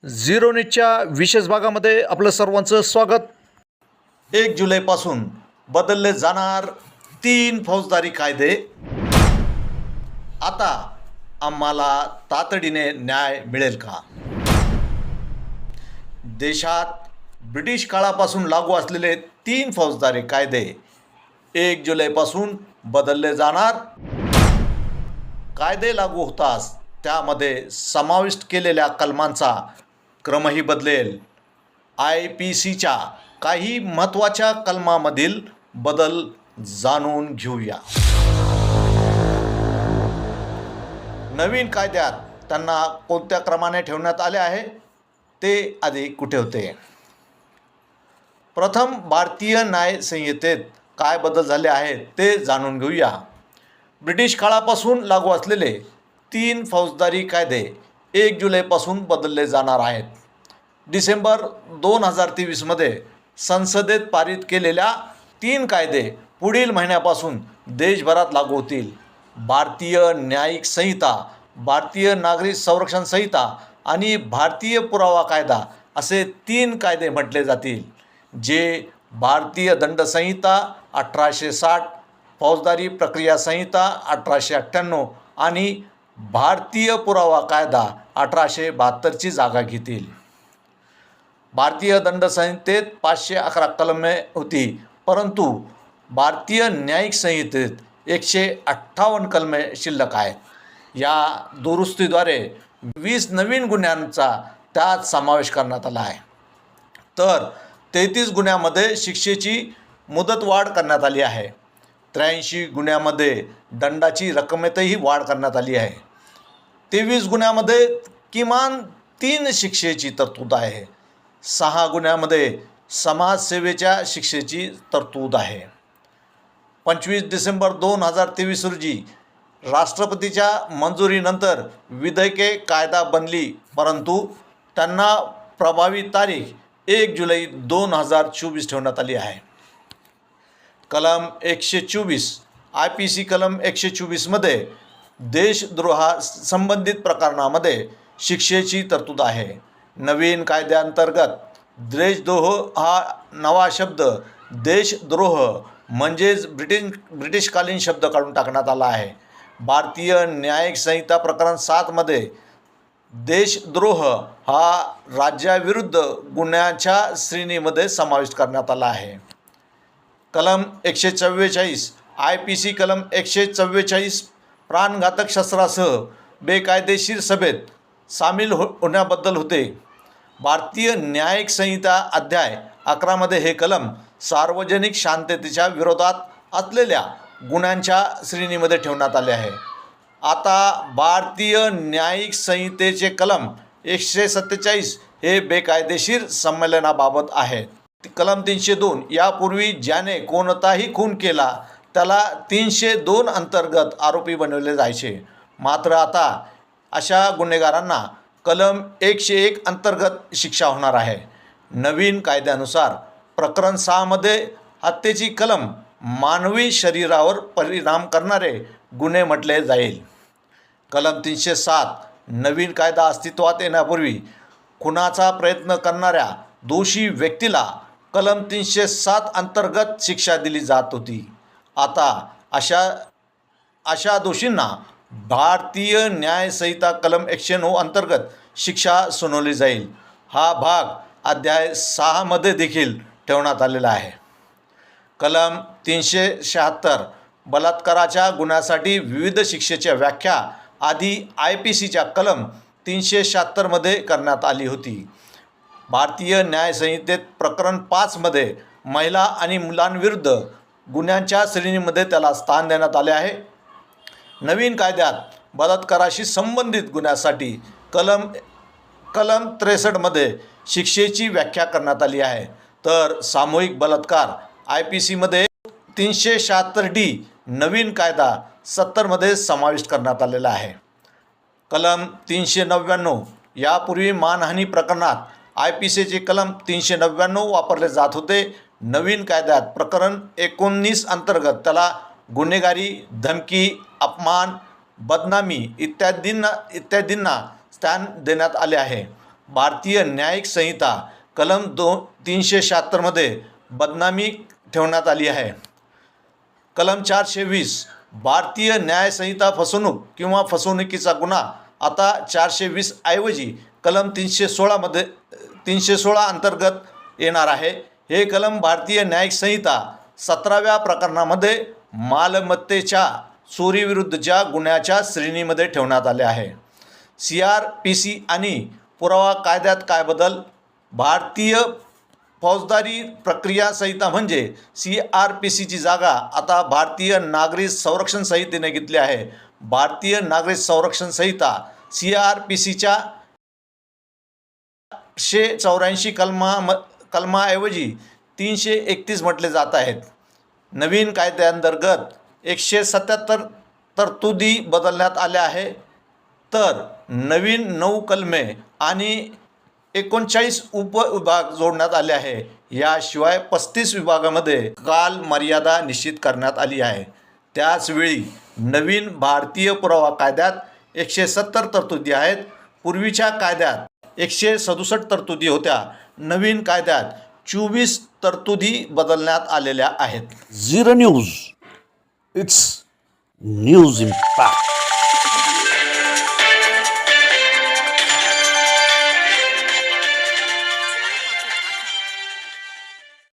Zero नीटच्या विशेष भागामध्ये आपलं सर्वांचं स्वागत. 1 जुलैपासून बदलले जाणार 3 फौजदारी कायदे. आता आम्हाला तातडीने न्याय मिळेल का? देशात ब्रिटिश काळापासून लागू असलेले 3 फौजदारी कायदे 1 जुलैपासून बदलले जाणार. कायदे लागू होताच त्यामध्ये समाविष्ट केलेल्या कलमांचा क्रमही बदलेल. IPCच्या काही महत्त्वाच्या कलमामधील बदल जाणून घेऊया. नवीन कायद्यात त्यांना कोणत्या क्रमाने ठेवण्यात आले आहे ते आधी कुठे होते? प्रथम भारतीय न्याय संहितेत काय बदल झाले आहेत ते जाणून घेऊया. ब्रिटिश काळापासून लागू असलेले 3 फौजदारी कायदे 1 जुलैपासून बदलले जाणार आहेत. डिसेंबर 2023मध्ये संसदेत पारित केलेल्या 3 कायदे पुढील महिन्यापासून देशभरात लागू होतील. भारतीय न्यायिक संहिता, भारतीय नागरिक संरक्षण संहिता आणि भारतीय पुरावा कायदा असे 3 कायदे म्हटले जातील, जे भारतीय दंड संहिता 1860, फौजदारी प्रक्रिया संहिता 1898 आणि भारतीय पुरावा कायदा 1872ची जागा घेतील. भारतीय दंड संहितेत 511 कलमे होती, परंतु भारतीय न्यायिक संहितेत 158 कलमे शिल्लक आहेत. या दुरुस्तीद्वारे 20 नवीन गुन्ह्यांचा त्यात समावेश करण्यात आला आहे. तर 33 गुन्ह्यामध्ये शिक्षेची मुदतवाढ करण्यात आली आहे. 83 गुन्ह्यामध्ये दंडाची रकमेतही वाढ करण्यात आली आहे. 23 गुन्ह्यामध्ये किमान 3 शिक्षेची तरतूद आहे. 6 गुन्ह्यामध्ये समाजसेवेच्या शिक्षेची तरतूद आहे. 25 डिसेंबर 2023 रोजी राष्ट्रपतीच्या मंजुरीनंतर विधेयके कायदा बनली, परंतु त्यांना प्रभावी तारीख 1 जुलै 2024 ठेवण्यात आली आहे. कलम 124 IPC कलम 124मध्ये देशद्रोहा संबंधित प्रकरणामध्ये शिक्षेची तरतूद आहे. नवीन कायद्याअंतर्गत देशद्रोह हा नवा शब्द देशद्रोह म्हणजेच ब्रिटिशकालीन शब्द काढून टाकण्यात आला आहे. भारतीय न्यायिक संहिता प्रकरण 7मध्ये देशद्रोह हा राज्याविरुद्ध गुन्ह्याच्या श्रेणीमध्ये समाविष्ट करण्यात आला आहे. कलम 144 IPC कलम 144 प्राणघातक शस्त्रासह बेकायदेशीर सभेत सामील होण्याबद्दल होते. भारतीय न्यायिक संहिता अध्याय 11मध्ये हे कलम सार्वजनिक शांततेच्या विरोधात असलेल्या गुन्ह्यांच्या श्रेणीमध्ये ठेवण्यात आले आहे. आता भारतीय न्यायिक संहितेचे कलम 147 हे बेकायदेशीर संमेलनाबाबत आहे. कलम 302 यापूर्वी ज्याने कोणताही खून केला त्याला 302 अंतर्गत आरोपी बनवले जायचे, मात्र आता अशा गुन्हेगारांना कलम 101 अंतर्गत शिक्षा होणार आहे. नवीन कायद्यानुसार प्रकरण 6मध्ये हत्येची कलम मानवी शरीरावर परिणाम करणारे गुन्हे म्हटले जाईल. कलम 307 नवीन कायदा अस्तित्वात येण्यापूर्वी खुनाचा प्रयत्न करणाऱ्या दोषी व्यक्तीला कलम 307 अंतर्गत शिक्षा दिली जात होती. आता अशा दोषींना भारतीय न्याय संहिता कलम 109 अंतर्गत शिक्षा सुनावली जाईल. हा भाग अध्याय 6मध्ये देखील ठेवण्यात आलेला आहे. कलम 376 बलात्काराच्या गुन्ह्यासाठी विविध शिक्षेच्या व्याख्या आधी IPCच्या कलम 376मध्ये करण्यात आली होती. भारतीय न्याय संहितेत प्रकरण 5मध्ये महिला आणि मुलांविरुद्ध गुन्ह्यांच्या श्रेणीमध्ये त्याला स्थान देण्यात आले आहे. नवीन कायद्यात बलात्काराशी संबंधित गुन्ह्यासाठी कलम 63मध्ये शिक्षेची व्याख्या करण्यात आली आहे. तर सामूहिक बलात्कार IPCमध्ये 376D नवीन कायदा 70मध्ये समाविष्ट करण्यात आलेला आहे. कलम 399 यापूर्वी मानहानी प्रकरणात IPCचे कलम 399 वापरले जात होते. नवीन कायद्यात प्रकरण 19 अंतर्गत त्याला गुन्हेगारी, धमकी, अपमान, बदनामी इत्यादींना स्थान देण्यात आले आहे. भारतीय न्यायिक संहिता कलम 376 बदनामी ठेवण्यात आली आहे. कलम 420 भारतीय न्याय संहिता फसवणूक किंवा फसवणुकीचा गुन्हा आता 420 ऐवजी कलम 316 अंतर्गत येणार आहे. हे कलम भारतीय न्यायिक संहिता 17व्या प्रकरणामध्ये मालमत्तेच्या चोरीविरुद्धच्या गुन्ह्याच्या श्रेणीमध्ये ठेवण्यात आले आहे. CRPC आणि पुरावा कायद्यात काय बदल? भारतीय फौजदारी प्रक्रिया संहिता म्हणजे CRPCची जागा आता भारतीय नागरिक संरक्षण संहितेने घेतली आहे. भारतीय नागरिक संरक्षण संहिता CRPCच्या 184 कलमाऐवजी 331 म्हटले जात आहेत. नवीन कायद्याअंतर्गत 177 तरतुदी बदलण्यात आल्या आहे, तर नवीन 9 कलमे आणि 39 उपविभाग जोडण्यात आले आहे. याशिवाय 35 विभागामध्ये काल मर्यादा निश्चित करण्यात आली आहे. त्याचवेळी नवीन भारतीय पुरावा कायद्यात 170 तरतुदी आहेत. पूर्वीच्या कायद्यात 167 तरतुदी होत्या. नवीन कायद्यात 24 तरतुदी बदलण्यात आलेल्या आहेत. Zero news, it's news impact.